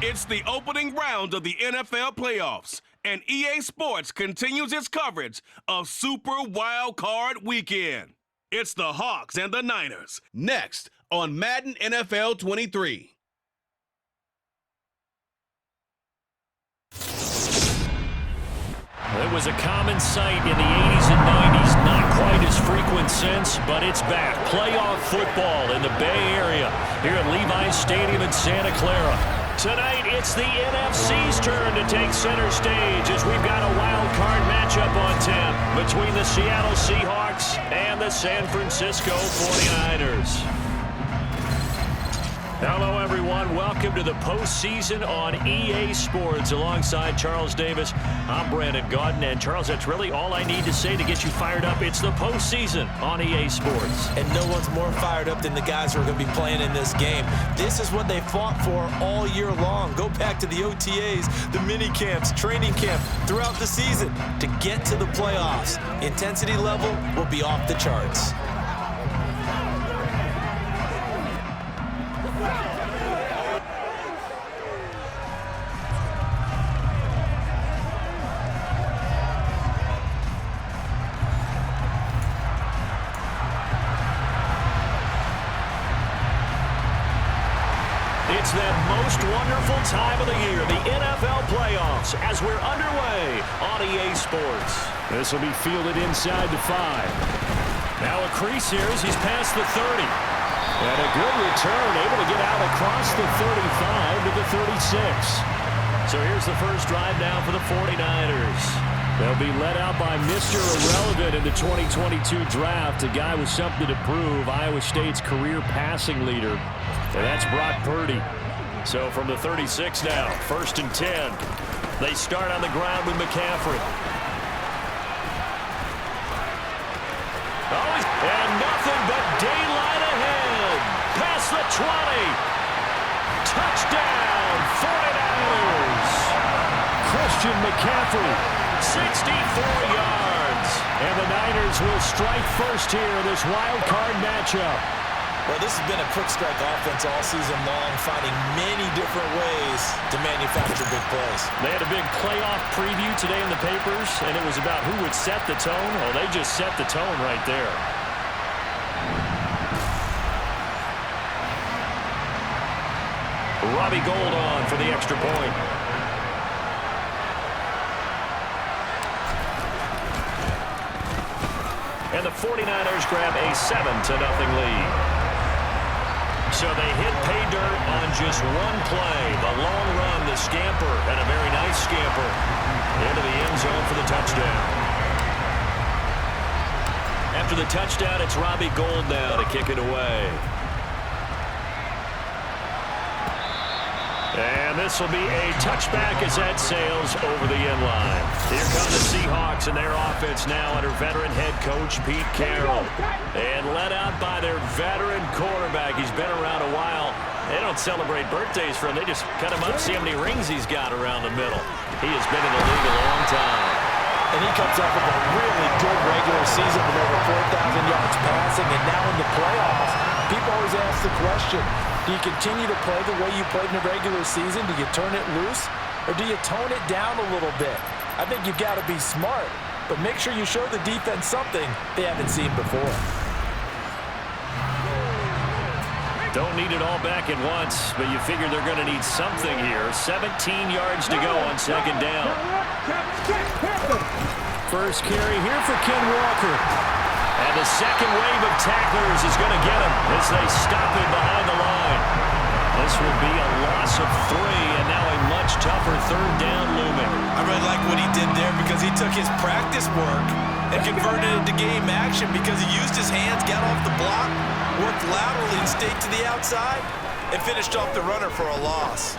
It's the opening round of the NFL playoffs, and EA Sports continues its coverage of Super Wild Card Weekend. It's the Hawks and the Niners, next on Madden NFL 23. It was a common sight in the 80s and 90s, not quite as frequent since, but it's back. Playoff football in the Bay Area here at Levi's Stadium in Santa Clara. Tonight, it's the NFC's turn to take center stage as we've got a wild card matchup on tap between the Seattle Seahawks and the San Francisco 49ers. Hello, everyone. Welcome to the postseason on EA Sports. Alongside Charles Davis, I'm Brandon Gaudin. And, Charles, that's really all I need to say to get you fired up. It's the postseason on EA Sports. And no one's more fired up than the guys who are going to be playing in this game. This is what they fought for all year long. Go back to the OTAs, the mini camps, training camp, throughout the season to get to the playoffs. Intensity level will be off the charts. It's that most wonderful time of the year, the NFL playoffs, as we're underway on EA Sports. This will be fielded inside the 5. Now a crease here as he's past the 30. And a good return, able to get out across the 35 to the 36. So here's the first drive now for the 49ers. They'll be led out by Mr. Irrelevant in the 2022 draft, a guy with something to prove, Iowa State's career passing leader. And that's Brock Purdy. So from the 36 now, 1st and 10. They start on the ground with McCaffrey. Oh, and nothing but daylight ahead. Past the 20. Touchdown, 49ers. Christian McCaffrey, 64 yards. And the Niners will strike first here in this wild card matchup. Well, this has been a quick strike offense all season long, finding many different ways to manufacture big plays. They had a big playoff preview today in the papers, and it was about who would set the tone. Well, they just set the tone right there. Robbie Gould on for the extra point. And the 49ers grab a 7-0 lead. So they hit pay dirt on just one play. The long run, the scamper, and a very nice scamper into the end zone for the touchdown. After the touchdown, it's Robbie Gould now to kick it away. And this will be a touchback as that sails over the end line. Here come the Seahawks and their offense now under veteran head coach Pete Carroll. And led out by their veteran quarterback. He's been around a while. They don't celebrate birthdays for him. They just cut him up, see how many rings he's got around the middle. He has been in the league a long time. And he comes off of a really good regular season with over 4,000 yards passing. And now in the playoffs, people always ask the question, do you continue to play the way you played in the regular season? Do you turn it loose? Or do you tone it down a little bit? I think you've got to be smart, but make sure you show the defense something they haven't seen before. Don't need it all back at once, but you figure they're going to need something here. 17 yards to go on 2nd down. First carry here for Ken Walker. And the second wave of tacklers is going to get him as they stop him behind the line. This will be a loss of 3, and now a much tougher 3rd down looming. I really like what he did there because he took his practice work and converted it to game action because he used his hands, got off the block, worked laterally and stayed to the outside, and finished off the runner for a loss.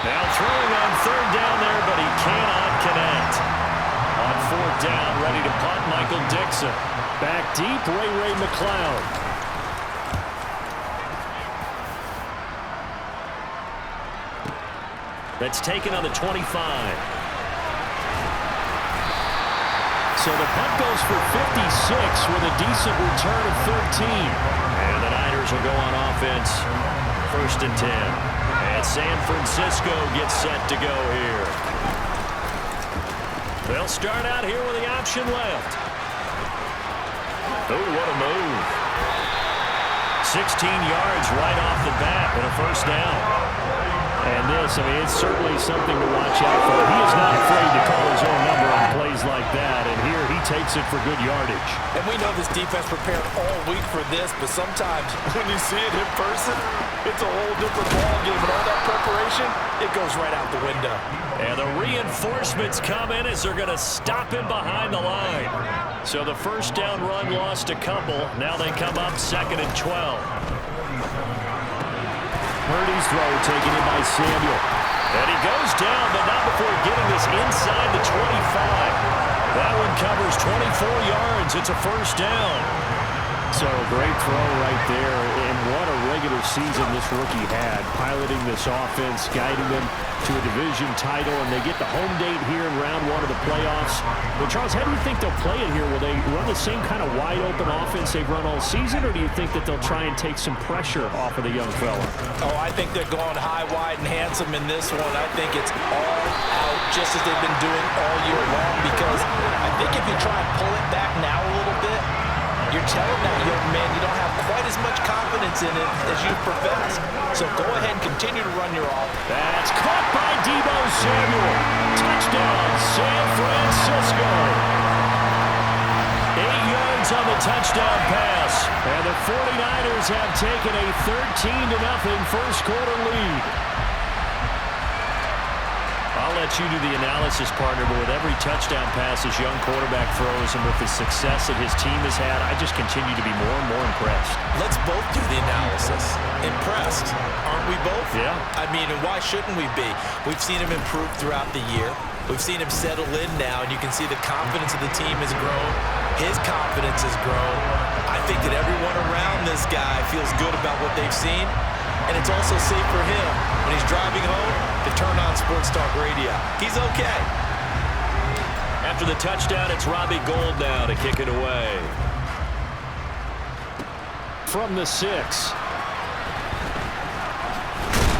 Now throwing on 3rd down there, but he cannot connect. On 4th down, ready to punt, Michael Dixon. Back deep, Ray McLeod. That's taken on the 25. So the punt goes for 56 with a decent return of 13. And the Niners will go on offense. 1st and 10. And San Francisco gets set to go here. They'll start out here with the option left. Oh, what a move. 16 yards right off the bat and a first down. And this, I mean, it's certainly something to watch out for. He is not afraid to call his own number on plays like that, and here he takes it for good yardage. And we know this defense prepared all week for this, but sometimes when you see it in person, it's a whole different ballgame. And all that preparation, it goes right out the window. And the reinforcements come in as they're going to stop him behind the line. So the first down run lost a couple. Now they come up 2nd and 12. Purdy's throw taken in by Samuel. And he goes down, but not before getting this inside the 25. That one covers 24 yards. It's a first down. So great throw right there. And what a regular season this rookie had. Piloting this offense, guiding them to a division title, and they get the home date here in round 1 of the playoffs. But Charles, how do you think they'll play it here? Will they run the same kind of wide-open offense they've run all season, or do you think that they'll try and take some pressure off of the young fella? Oh, I think they're going high, wide, and handsome in this one. I think it's all out, just as they've been doing all year long, because I think if you try and pull it back now a little bit, you're telling that young man you don't have quite as much confidence in it as you profess. So go ahead and continue to run your offense. That's caught by Deebo Samuel. Touchdown, San Francisco. 8 yards on the touchdown pass. And the 49ers have taken a 13-0 first quarter lead. I'll let you do the analysis, partner, but with every touchdown pass his young quarterback throws and with the success that his team has had, I just continue to be more and more impressed. Let's both do the analysis. Impressed, aren't we both? Yeah. I mean, and why shouldn't we be? We've seen him improve throughout the year. We've seen him settle in now, and you can see the confidence of the team has grown. His confidence has grown. I think that everyone around this guy feels good about what they've seen, and it's also safe for him when he's driving home to turn on Sports Talk Radio. He's okay. After the touchdown, it's Robbie Gould now to kick it away. From the 6.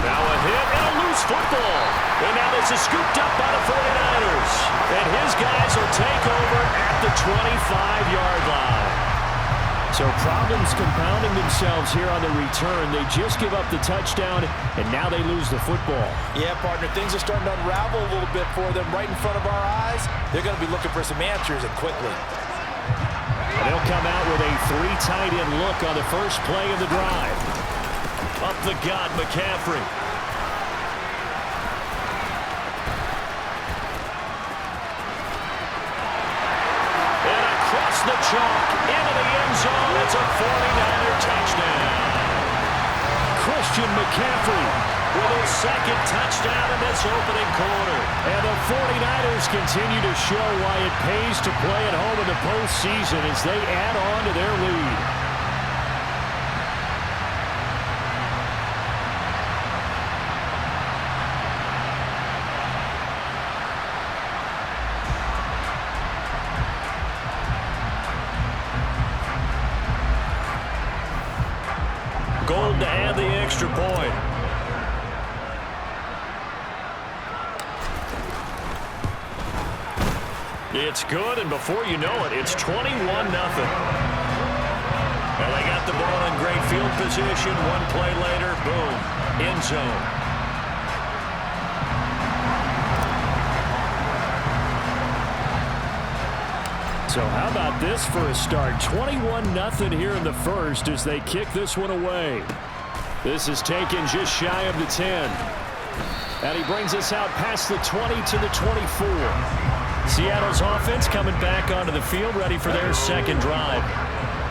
Now a hit and a loose football. And now this is scooped up by the 49ers. And his guys will take over at the 25-yard line. So problems compounding themselves here on the return. They just give up the touchdown, and now they lose the football. Yeah, partner, things are starting to unravel a little bit for them right in front of our eyes. They're going to be looking for some answers, and quickly. And they'll come out with a 3 tight end look on the first play of the drive. Up the gut, McCaffrey. The chalk into the end zone. It's a 49er touchdown. Christian McCaffrey with his 2nd touchdown in this opening quarter. And the 49ers continue to show why it pays to play at home in the postseason as they add on to their lead. Gould to add the extra point. It's good, and before you know it, it's 21-0. And they got the ball in great field position. One play later, boom, end zone. So how about this for a start? 21-0 here in the first as they kick this one away. This is taken just shy of the 10. And he brings us out past the 20 to the 24. Seattle's offense coming back onto the field, ready for their second drive.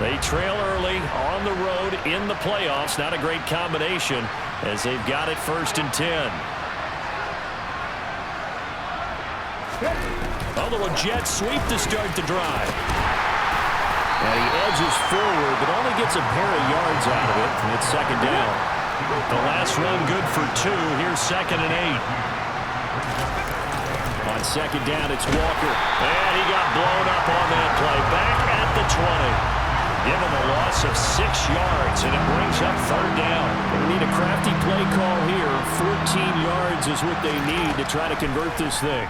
They trail early on the road in the playoffs. Not a great combination as they've got it 1st and 10. A little jet sweep to start the drive. And he edges forward, but only gets a pair of yards out of it. And it's 2nd down. The last run good for 2. Here's 2nd and 8. On 2nd down, it's Walker. And he got blown up on that play. Back at the 20. Give him a loss of 6 yards, and it brings up 3rd down. We need a crafty play call here. yards is what they need to try to convert this thing.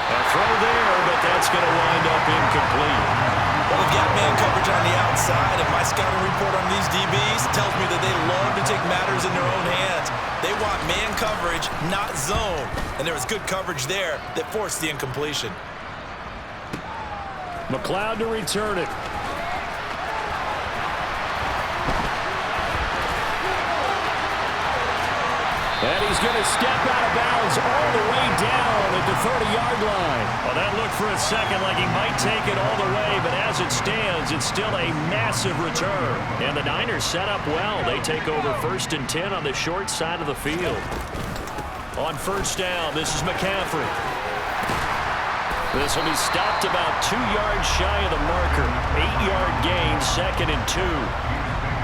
A throw there, but that's going to wind up incomplete. Well, they've got man coverage on the outside, and my scouting report on these DBs tells me that they love to take matters in their own hands. They want man coverage, not zone. And there was good coverage there that forced the incompletion. McLeod to return it. And he's going to step out of bounds all the way down at the 30-yard line. Well, that looked for a second like he might take it all the way, but as it stands, it's still a massive return. And the Niners set up well. They take over 1st and 10 on the short side of the field. On first down, this is McCaffrey. This will be stopped about 2 yards shy of the marker. 8-yard gain, 2nd and 2.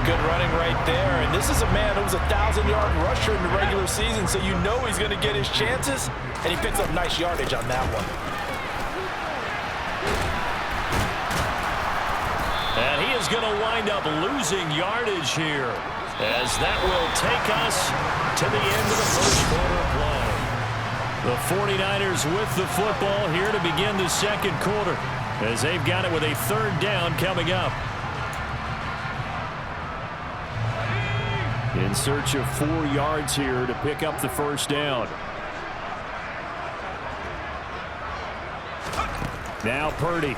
Good running right there. And this is a man who was a 1,000-yard rusher in the regular season, so you know he's going to get his chances, and he picks up nice yardage on that one. And he is going to wind up losing yardage here, as that will take us to the end of the first quarter play. The 49ers with the football here to begin the second quarter, as they've got it with a 3rd down coming up. In search of 4 yards here to pick up the first down. Now Purdy.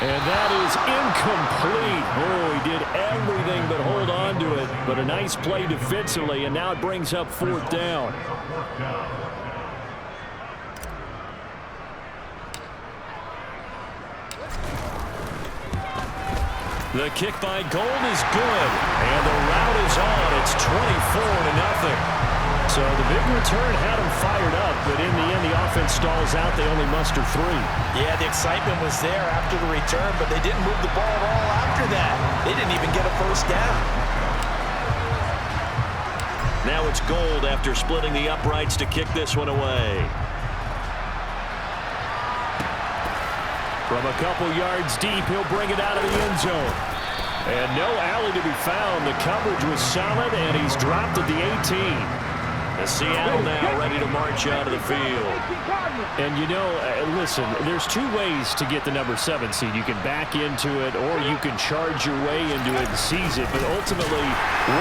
And that is incomplete. Oh, he did everything but hold on to it. But a nice play defensively, and now it brings up 4th down. The kick by Gold is good, and the route is on. It's 24-0. So the big return had them fired up, but in the end, the offense stalls out. They only muster 3. Yeah, the excitement was there after the return, but they didn't move the ball at all after that. They didn't even get a first down. Now it's Gold after splitting the uprights to kick this one away. From a couple yards deep, he'll bring it out of the end zone. And no alley to be found. The coverage was solid, and he's dropped at the 18. The Seattle now ready to march out of the field. And, you know, listen, there's 2 ways to get the number 7 seed. You can back into it, or you can charge your way into it and seize it. But ultimately,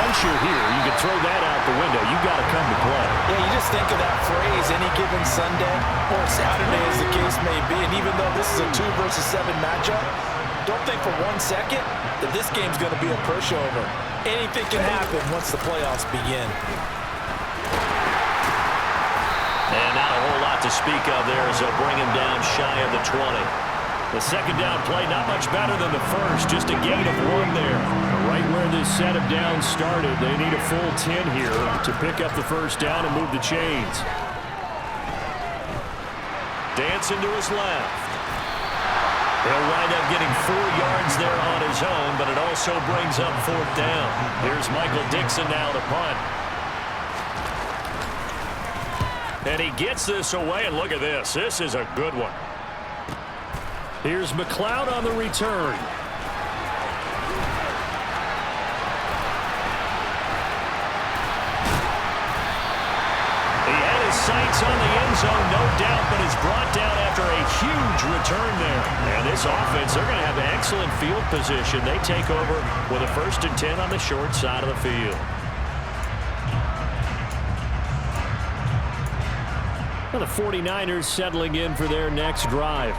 once you're here, you can throw that out the window. You got to come to play. Yeah, you just think of that phrase, any given Sunday or Saturday as the case may be. And even though this is a 2 versus 7 matchup, don't think for 1 second that this game's going to be a pushover. Anything can happen once the playoffs begin. And not a whole lot to speak of there as they'll bring him down shy of the 20. The second down play not much better than the first, just a gain of 1 there. Right where this set of downs started, they need a full 10 here to pick up the first down and move the chains. Dancing to his left. He'll wind up getting 4 yards there on his own, but it also brings up 4th down. Here's Michael Dixon now to punt. And he gets this away, and look at this. This is a good one. Here's McLeod on the return. He had his sights on the end zone, no doubt, but is brought down after a huge return there. And this offense, they're going to have excellent field position. They take over with a 1st and 10 on the short side of the field. Well, the 49ers settling in for their next drive.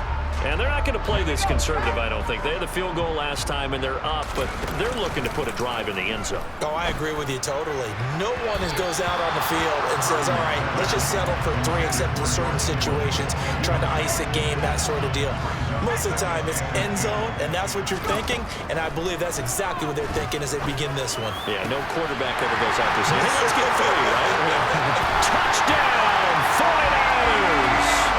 And they're not going to play this conservative, I don't think. They had the field goal last time, and they're up, but they're looking to put a drive in the end zone. Oh, I agree with you totally. No one goes out on the field and says, all right, let's just settle for 3 except in certain situations, trying to ice a game, that sort of deal. Most of the time, it's end zone, and that's what you're thinking, and I believe that's exactly what they're thinking as they begin this one. Yeah, no quarterback ever goes out there saying, hey, let's get 3, right? Touchdown, 49ers!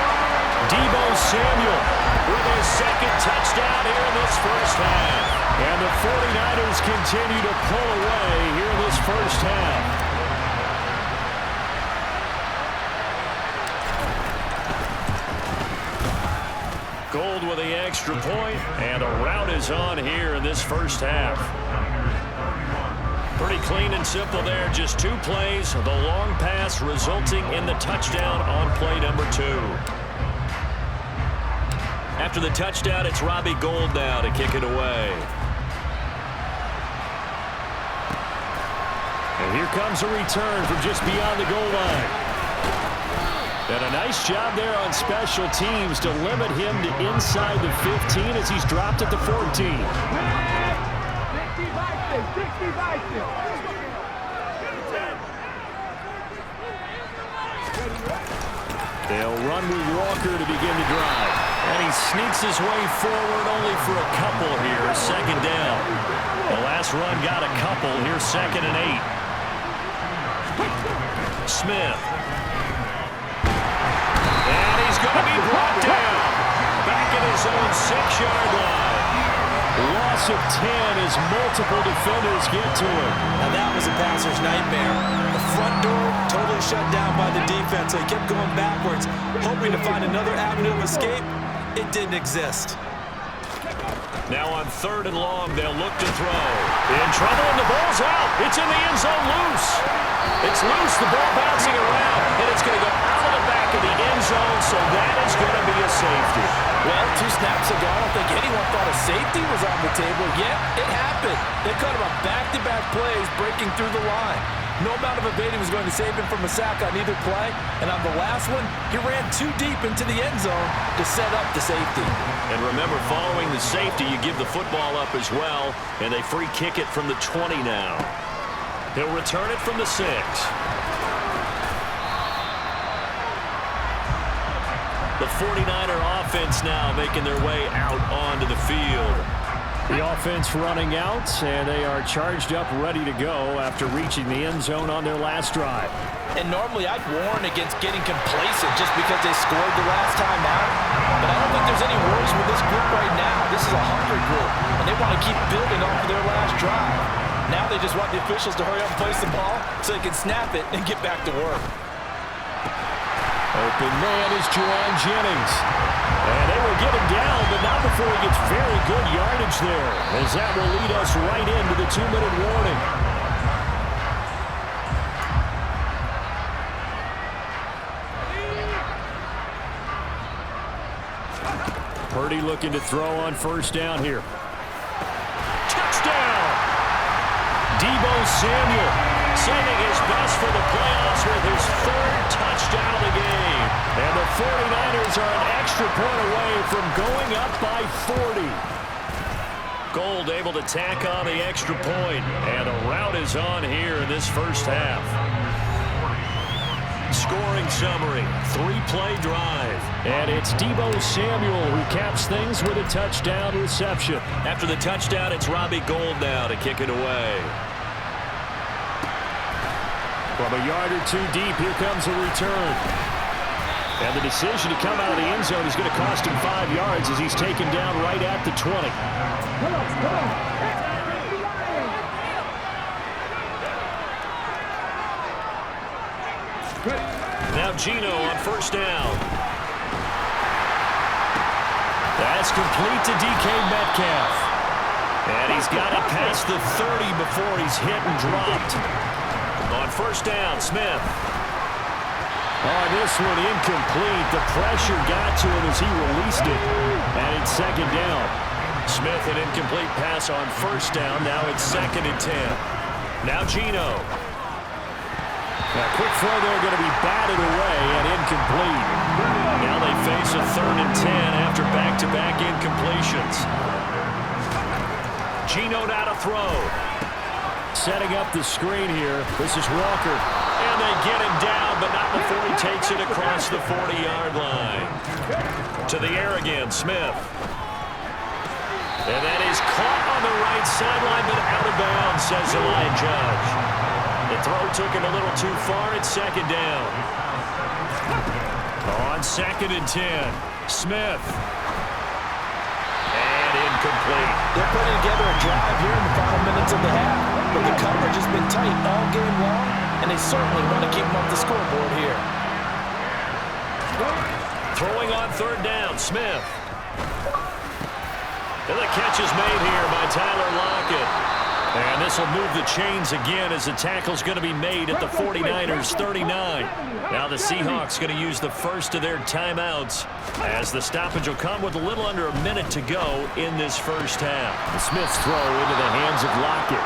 Deebo Samuel with his 2nd touchdown here in this first half. And the 49ers continue to pull away here in this first half. Gold with the extra point, and the route is on here in this first half. Pretty clean and simple there. Just 2 plays. The long pass resulting in the touchdown on play number 2. After the touchdown, it's Robbie Gould now to kick it away. And here comes a return from just beyond the goal line. And a nice job there on special teams to limit him to inside the 15 as he's dropped at the 14. They'll run with Walker to begin the drive. And he sneaks his way forward only for a couple here. 2nd down. The last run got a couple. Here's 2nd and 8. Smith. And he's going to be brought down. Back at his own 6-yard line. Loss of 10 as multiple defenders get to him. Now that was a passer's nightmare. The front door totally shut down by the defense, so he kept going backwards, hoping to find another avenue of escape. It didn't exist. Now on 3rd and long, they'll look to throw. In trouble, and the ball's out. It's in the end zone loose. It's loose, the ball bouncing around, and it's going to go out of the back of the end zone, so that is going to be a safety. Well, 2 snaps ago, I don't think anyone thought a safety was on the table, yet it happened. They cut him on back-to-back plays, breaking through the line. No amount of evading was going to save him from a sack on either play, and on the last one, he ran too deep into the end zone to set up the safety. And remember, following the safety, you give the football up as well, and they free kick it from the 20 now. He'll return it from the 6. The 49er offense now making their way out onto the field. The offense running out, and they are charged up, ready to go after reaching the end zone on their last drive. And normally I'd warn against getting complacent just because they scored the last time out. But I don't think there's any worries with this group right now. This is a hungry group, and they want to keep building off of their last drive. Now they just want the officials to hurry up and place the ball so they can snap it and get back to work. Open man is Juwan Jennings. And they will get him down, but not before he gets very good yardage there, as that will lead us right into the 2-minute warning. Purdy looking to throw on 1st down here. Touchdown! Deebo Samuel saving his best for the playoffs with his 3rd touchdown of the game. And the 49ers are an extra point away from going up by 40. Gould able to tack on the extra point, and the route is on here in this first half. Scoring summary, 3-play drive. And it's Deebo Samuel who caps things with a touchdown reception. After the touchdown, it's Robbie Gould now to kick it away. From a yard or 2 deep, here comes a return. And the decision to come out of the end zone is going to cost him 5 yards as he's taken down right at the 20. Now Geno on 1st down. That's complete to DK Metcalf. And he's got it past the 30 before he's hit and dropped. On 1st down, Smith. On this one, incomplete. The pressure got to him as he released it. And it's 2nd down. Smith, an incomplete pass on 1st down. Now it's 2nd and 10. Now Geno. Now, quick throw there going to be batted away and incomplete. Now they face a 3rd and 10 after back-to-back incompletions. Geno now to throw. Setting up the screen here. This is Walker. And they get him down, but not before he takes it across the 40-yard line. To the air again, Smith. And that is caught on the right sideline, but out of bounds, says the line judge. The throw took him a little too far. It's 2nd down. On 2nd and 10, Smith. And incomplete. They're putting together a drive here in the final minutes of the half. But the coverage has been tight all game long, and they certainly want to keep them off the scoreboard here. Throwing on 3rd down, Smith. And the catch is made here by Tyler Lockett. And this will move the chains again as the tackle's going to be made at the 49ers 39. Now the Seahawks going to use the first of their timeouts as the stoppage will come with a little under a minute to go in this first half. The Smiths throw into the hands of Lockett.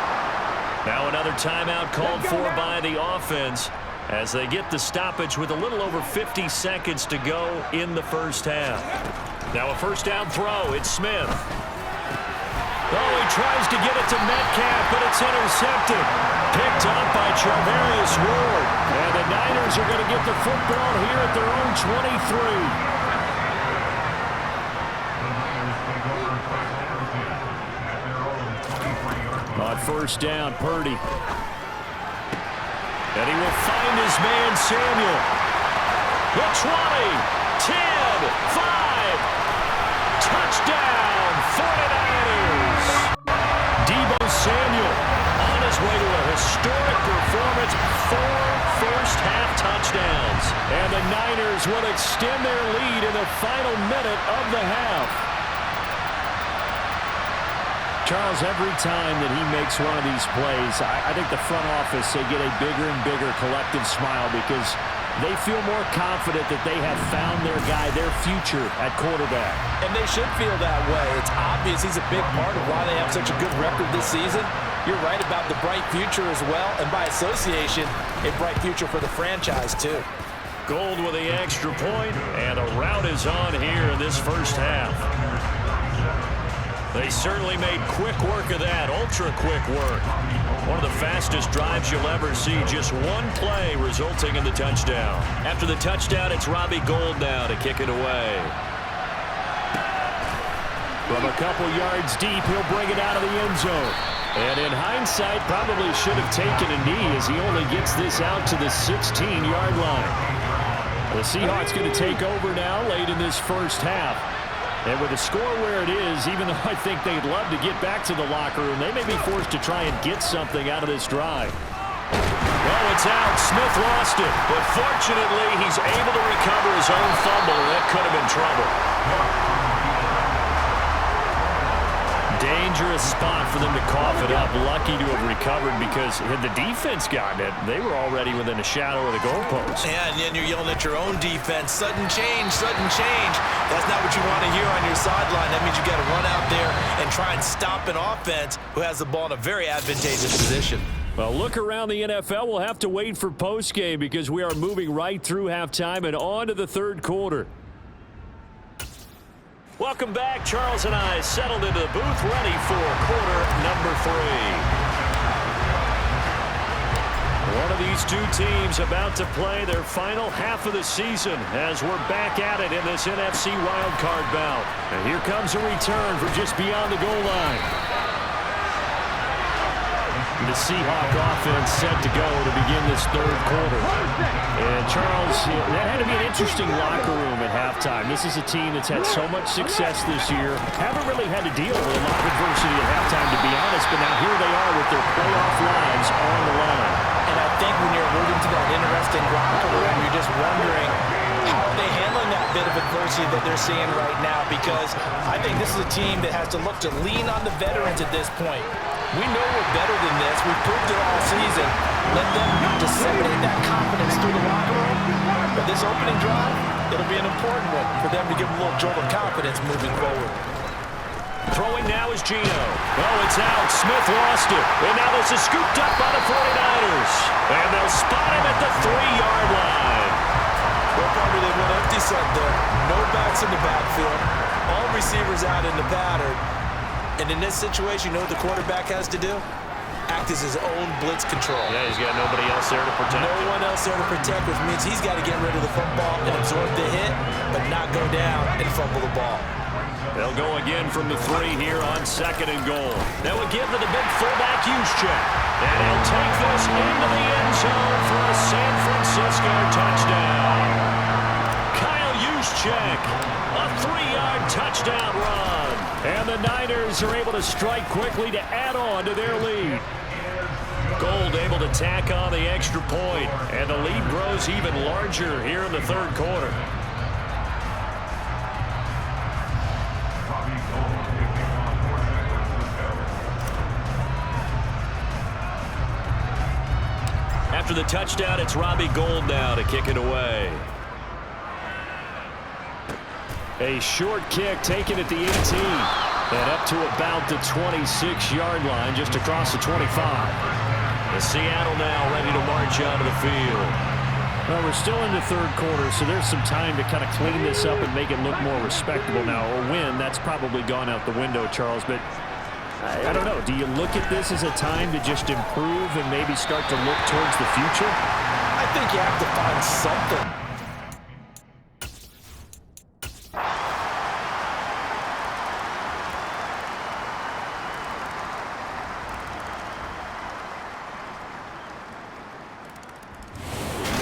Now another timeout called for by the offense as they get the stoppage with a little over 50 seconds to go in the first half. Now a first down throw. It's Smith. Oh, he tries to get it to Metcalf, but it's intercepted. Picked up by Charvarius Ward. And the Niners are going to get the football here at their own 23. On first down, Purdy. And he will find his man, Samuel. The 20, 10, 5. Touchdown, 49ers. Deebo Samuel on his way to a historic performance, 4 first-half touchdowns. And the Niners will extend their lead in the final minute of the half. Charles, every time that he makes one of these plays, I think the front office, they get a bigger and bigger collective smile because they feel more confident that they have found their guy, their future at quarterback. And they should feel that way. It's obvious he's a big part of why they have such a good record this season. You're right about the bright future as well, and by association, a bright future for the franchise too. Gold with the extra point, and a rout is on here in this first half. They certainly made quick work of that, ultra-quick work. One of the fastest drives you'll ever see, just one play resulting in the touchdown. After the touchdown, it's Robbie Gould now to kick it away. From a couple yards deep, he'll bring it out of the end zone. And in hindsight, probably should have taken a knee as he only gets this out to the 16-yard line. The Seahawks going to take over now late in this first half. And with the score where it is, even though I think they'd love to get back to the locker room, they may be forced to try and get something out of this drive. Well, it's out. Smith lost it. But fortunately, he's able to recover his own fumble, and that could have been trouble. Dangerous spot for them to cough it up. Lucky to have recovered because had the defense gotten it, they were already within a shadow of the goalpost. Yeah, and then you're yelling at your own defense. Sudden change, sudden change. That's not what you want to hear on your sideline. That means you got to run out there and try and stop an offense who has the ball in a very advantageous position. Well, look around the NFL. We'll have to wait for postgame because we are moving right through halftime and on to the third quarter. Welcome back. Charles and I settled into the booth ready for quarter number 3. One of these two teams about to play their final half of the season as we're back at it in this NFC wildcard bout. And here comes a return from just beyond the goal line. The Seahawk offense set to go to begin this third quarter. And Charles, that had to be an interesting locker room at halftime. This is a team that's had so much success this year. Haven't really had to deal with a lot of adversity at halftime, to be honest, but now here they are with their playoff lives on the line. And I think when you're alluding to that interesting locker room, you're just wondering how are they handling that bit of adversity that they're seeing right now, because I think this is a team that has to look to lean on the veterans at this point. We know we're better than this. We've proved it all season. Let them disseminate that confidence through the locker room. But this opening drive, it'll be an important one for them to give a little jolt of confidence moving forward. Throwing now is Gino. Oh, it's out. Smith lost it. And now this is scooped up by the 49ers. And they'll spot him at the 3-yard line. Well, probably they went empty set there. No backs in the backfield. All receivers out in the pattern. And in this situation, you know what the quarterback has to do? Act as his own blitz control. Yeah, he's got nobody else there to protect. No one else there to protect, which means he's got to get rid of the football and absorb the hit, but not go down and fumble the ball. They'll go again from the 3 here on 2nd and goal. They will give to the big fullback Juszczyk. And he'll take this into the end zone for a San Francisco touchdown. Kyle Juszczyk, a 3-yard touchdown run. And the Niners are able to strike quickly to add on to their lead. Gould able to tack on the extra point, and the lead grows even larger here in the third quarter. After the touchdown, it's Robbie Gould now to kick it away. A short kick taken at the 18. And up to about the 26-yard line, just across the 25. The Seattle now ready to march onto the field. Well, we're still in the third quarter, so there's some time to kind of clean this up and make it look more respectable now. A win, that's probably gone out the window, Charles. But I don't know. Do you look at this as a time to just improve and maybe start to look towards the future? I think you have to find something.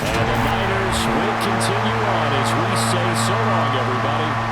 And the Niners will continue on as we say so long, everybody.